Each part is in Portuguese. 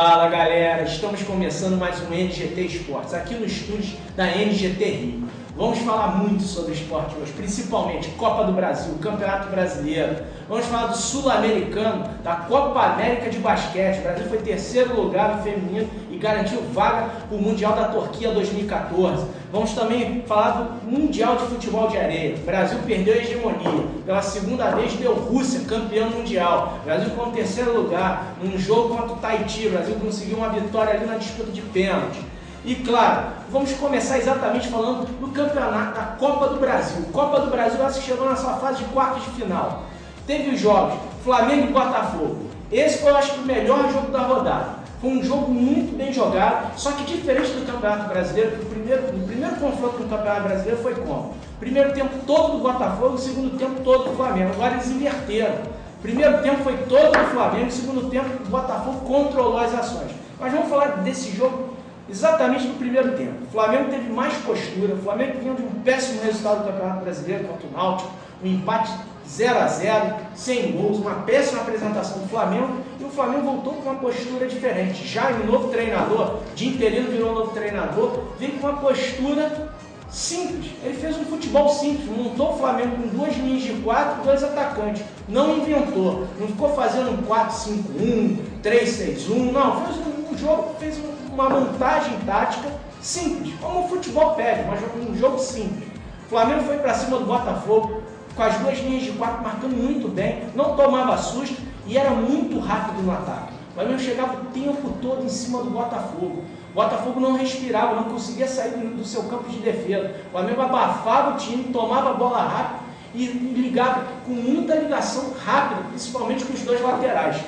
Fala galera, estamos começando mais um NGT Esportes, aqui no estúdio da NGT Rio. Vamos falar muito sobre esporte hoje, principalmente Copa do Brasil, Campeonato Brasileiro. Vamos falar do Sul-Americano, da Copa América de Basquete. O Brasil foi terceiro lugar no feminino e garantiu vaga para o Mundial da Turquia 2014. Vamos também falar do Mundial de Futebol de Areia. O Brasil perdeu a hegemonia. Pela segunda vez deu Rússia campeão mundial. O Brasil ficou em terceiro lugar num jogo contra o Tahiti. O Brasil conseguiu uma vitória ali na disputa de pênalti. E claro, vamos começar exatamente falando do campeonato da Copa do Brasil. Copa do Brasil, essa que chegou na sua fase de quartos de final. Teve os jogos Flamengo e Botafogo. Esse foi, eu acho, o melhor jogo da rodada. Foi um jogo muito bem jogado, só que diferente do Campeonato Brasileiro, o primeiro confronto no Campeonato Brasileiro foi como? Primeiro tempo todo do Botafogo, segundo tempo todo do Flamengo. Agora eles inverteram. Primeiro tempo foi todo do Flamengo, segundo tempo o Botafogo controlou as ações. Mas vamos falar desse jogo exatamente no primeiro tempo. O Flamengo teve mais postura, o Flamengo vinha de um péssimo resultado do Campeonato Brasileiro contra o Náutico, um empate 0-0, sem gols, uma péssima apresentação do Flamengo, e o Flamengo voltou com uma postura diferente. Já o novo treinador, de interino virou novo treinador, veio com uma postura simples. Ele fez um futebol simples, montou o Flamengo com duas linhas de 4, dois atacantes. Não inventou, não ficou fazendo um 4-5-1, 3-6-1, não, fez um jogo, fez uma montagem tática simples, como o futebol pede, mas um jogo simples. O Flamengo foi para cima do Botafogo, com as duas linhas de 4 marcando muito bem, não tomava susto e era muito rápido no ataque. O Flamengo chegava o tempo todo em cima do Botafogo. O Botafogo não respirava, não conseguia sair do seu campo de defesa. O Flamengo abafava o time, tomava a bola rápido e ligava com muita ligação rápida, principalmente com os dois laterais.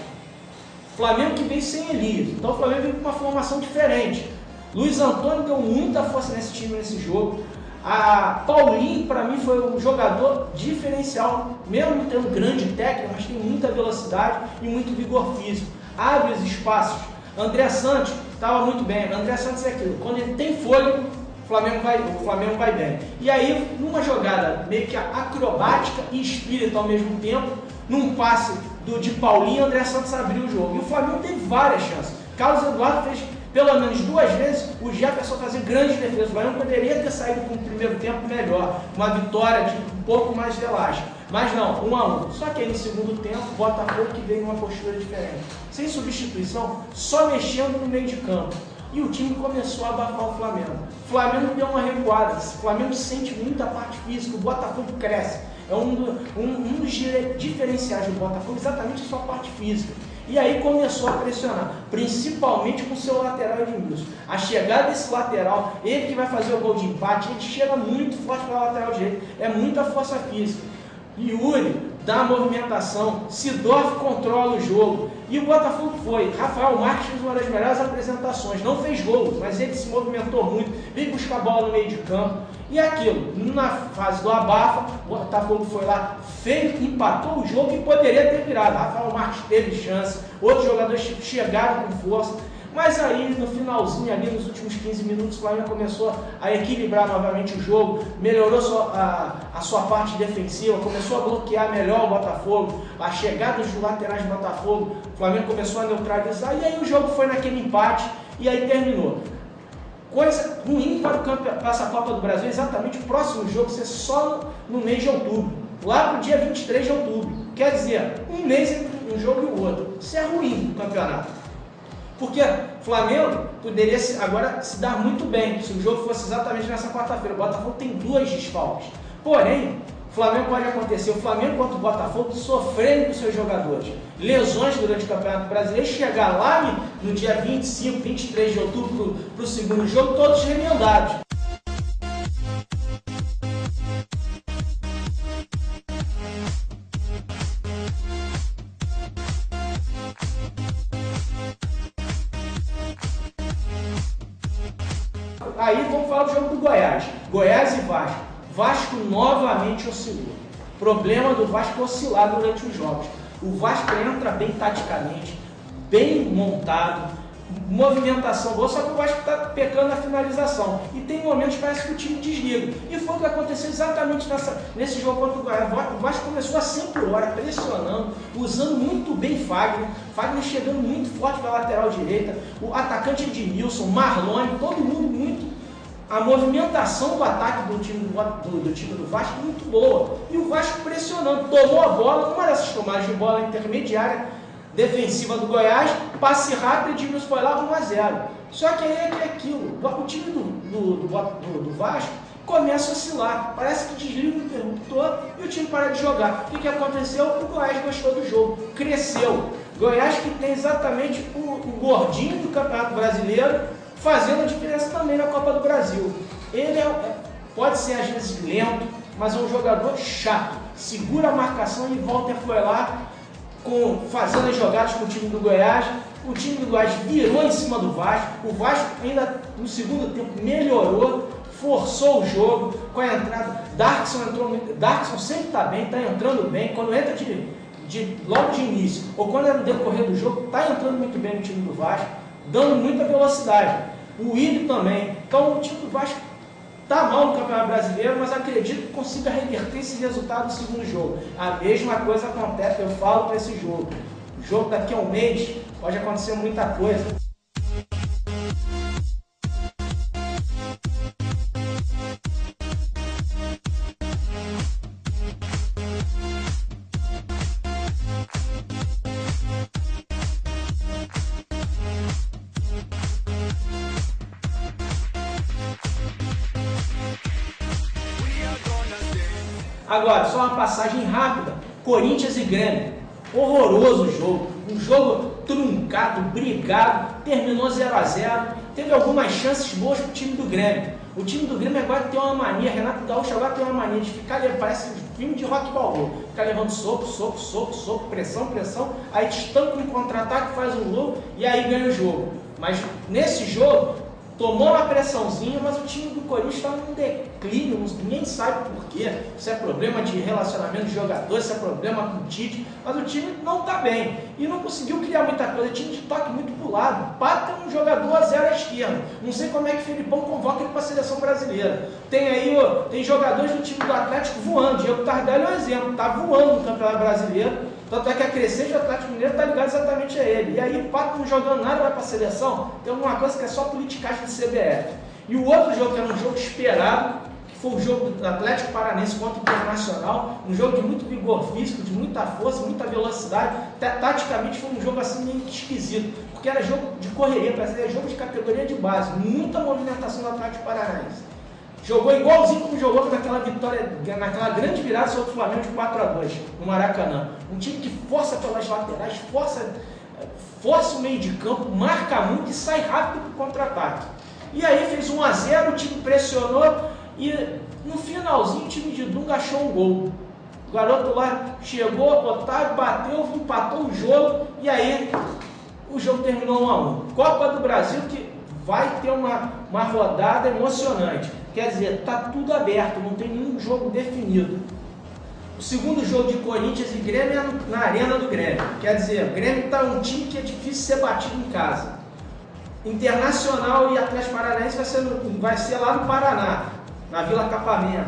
O Flamengo que veio sem Elias, então o Flamengo veio com uma formação diferente. Luiz Antônio deu muita força nesse time, nesse jogo. A Paulinho, para mim, foi um jogador diferencial, mesmo não tendo grande técnica, mas tem muita velocidade e muito vigor físico. Abre os espaços. André Santos estava muito bem. André Santos é aquilo, quando ele tem fôlego, o Flamengo vai bem. E aí, numa jogada meio que acrobática e espírito ao mesmo tempo, num passe de Paulinho, André Santos abriu o jogo. E o Flamengo teve várias chances. Carlos Eduardo fez pelo menos duas vezes o Jefferson fazer grandes defesas. O Flamengo poderia ter saído com o primeiro tempo melhor, uma vitória de um pouco mais de elástica. Mas não, 1-1. Só que aí no segundo tempo, o Botafogo que veio numa postura diferente. Sem substituição, só mexendo no meio de campo. E o time começou a abafar o Flamengo. O Flamengo deu uma recuada. O Flamengo sente muita parte física, o Botafogo cresce. É um dos diferenciais do Botafogo, exatamente a sua parte física. E aí começou a pressionar, principalmente com o seu lateral Edmilson. A chegada desse lateral, ele que vai fazer o gol de empate, ele chega muito forte para a lateral direita, é muita força física. Yuri dá a movimentação, Sidorf controla o jogo. E o Botafogo foi. Rafael Marques fez uma das melhores apresentações, não fez gol, mas ele se movimentou muito, veio buscar a bola no meio de campo. E aquilo, na fase do abafa, o Botafogo foi lá, empatou o jogo e poderia ter virado. Rafael Marques teve chance, outros jogadores chegaram com força. Mas aí, no finalzinho, ali nos últimos 15 minutos, o Flamengo começou a equilibrar novamente o jogo, melhorou a sua parte defensiva, começou a bloquear melhor o Botafogo, a chegada dos laterais do Botafogo, o Flamengo começou a neutralizar, e aí o jogo foi naquele empate, e aí terminou. Coisa ruim para essa Copa do Brasil, exatamente o próximo jogo ser só no mês de outubro, lá para o dia 23 de outubro. Quer dizer, um mês entre um jogo e o outro. Isso é ruim no campeonato. Porque o Flamengo poderia agora se dar muito bem se o jogo fosse exatamente nessa quarta-feira. O Botafogo tem duas desfalques. Porém, o Flamengo pode acontecer, o Flamengo contra o Botafogo sofrendo com seus jogadores. Lesões durante o Campeonato Brasileiro, chegar lá no dia 25, 23 de outubro para o segundo jogo, todos remendados. Aí vamos falar do jogo do Goiás. Goiás e Vasco. Vasco novamente oscilou. Problema do Vasco é oscilar durante os jogos. O Vasco entra bem taticamente, bem montado, movimentação boa, só que o Vasco está pecando na finalização. E tem momentos que parece que o time desliga. E foi o que aconteceu exatamente nesse jogo contra o Goiás. O Vasco começou a 100 por hora, pressionando, usando muito bem Fagner. Fagner chegando muito forte pela lateral direita. O atacante Edmilson, Marlone, todo mundo muito. A movimentação do ataque do time do Vasco muito boa. E o Vasco pressionando, tomou a bola, uma dessas tomadas de bola intermediária, defensiva do Goiás, passe rápido, e Edmilson foi lá 1-0. Só que aí é aquilo, o time do Vasco começa a oscilar, parece que desliga o interruptor e o time para de jogar. O que aconteceu? O Goiás gostou do jogo, cresceu. Goiás que tem exatamente o gordinho do Campeonato Brasileiro, fazendo a diferença também na Copa do Brasil. Ele pode ser às vezes lento, mas é um jogador chato, segura a marcação e Walter foi lá, fazendo as jogadas com o time do Goiás. O time do Goiás virou em cima do Vasco. O Vasco ainda no segundo tempo melhorou, forçou o jogo com a entrada. Darkson entrou muito. Darkson sempre está bem, está entrando bem. Quando entra logo de início ou quando é no decorrer do jogo, está entrando muito bem no time do Vasco, dando muita velocidade. O Willi também. Então o time do Vasco está mal no Campeonato Brasileiro, mas acredito que consiga reverter esse resultado no segundo jogo. A mesma coisa acontece, eu falo para esse jogo. O jogo daqui a um mês pode acontecer muita coisa. Agora, só uma passagem rápida. Corinthians e Grêmio. Horroroso o jogo. Um jogo truncado, brigado. Terminou 0-0. Teve algumas chances boas para o time do Grêmio. O time do Grêmio agora tem uma mania. Renato Gaúcho agora tem uma mania de ficar, parece um filme de rock balboa. Ficar levando soco, pressão. Aí estanca um contra-ataque, faz um gol e aí ganha o jogo. Mas nesse jogo, tomou uma pressãozinha, mas o time do Corinthians está num declínio, ninguém sabe por quê. Se é problema de relacionamento de jogadores, se é problema com o Tite, mas o time não está bem. E não conseguiu criar muita coisa, time de toque muito pro lado. Pata um jogador a 0 à esquerda. Não sei como é que o Felipão convoca ele para a seleção brasileira. Tem jogadores do time do Atlético voando. Diego Tardelli é um exemplo, está voando no Campeonato Brasileiro. Tanto é que a crescente do Atlético Mineiro está ligada exatamente a ele. E aí o Pato não jogando nada, vai para a seleção, tem alguma coisa que é só politicagem de CBF. E o outro jogo, que era um jogo esperado, que foi o jogo do Atlético Paranaense contra o Internacional, um jogo de muito vigor físico, de muita força, muita velocidade. Taticamente foi um jogo assim meio esquisito, porque era jogo de correria, parecia jogo de categoria de base, muita movimentação do Atlético Paranaense. Jogou igualzinho como jogou naquela vitória, naquela grande virada sobre o Flamengo de 4-2 no Maracanã. Um time que força pelas laterais, força o meio de campo, marca muito e sai rápido para o contra-ataque. E aí fez 1-0, o time pressionou e no finalzinho o time de Dunga achou um gol. O garoto lá chegou, Otávio bateu, empatou o jogo e aí o jogo terminou 1-1. Copa do Brasil que vai ter uma rodada emocionante. Quer dizer, está tudo aberto, não tem nenhum jogo definido. O segundo jogo de Corinthians e Grêmio é na Arena do Grêmio. Quer dizer, o Grêmio está um time que é difícil ser batido em casa. Internacional e Atlético Paranaense vai ser lá no Paraná, na Vila Capamena.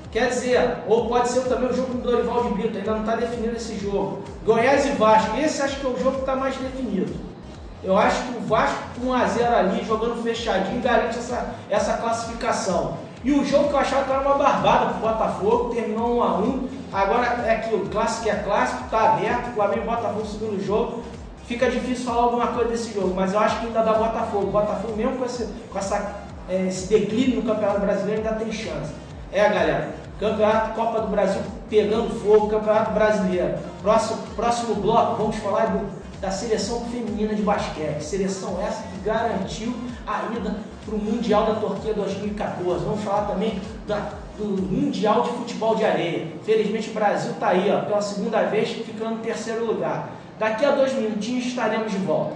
Quer dizer, ou pode ser também o jogo do Dorival de Brito, ainda não está definido esse jogo. Goiás e Vasco, esse acho que é o jogo que está mais definido. Eu acho que o Vasco com 1-0 ali, jogando fechadinho, garante essa classificação. E o jogo que eu achava que era uma barbada para o Botafogo, terminou 1-1. Agora é aquilo, clássico é clássico, está aberto, Flamengo e Botafogo no segundo jogo. Fica difícil falar alguma coisa desse jogo, mas eu acho que ainda dá Botafogo. O Botafogo mesmo com esse declínio no Campeonato Brasileiro ainda tem chance. Galera, Campeonato Copa do Brasil pegando fogo, Campeonato Brasileiro. Próximo bloco, vamos falar da seleção feminina de basquete. Seleção essa que garantiu a ida para o Mundial da Turquia 2014. Vamos falar também do Mundial de Futebol de Areia. Felizmente o Brasil está aí, pela segunda vez, ficando em terceiro lugar. Daqui a 2 minutinhos estaremos de volta.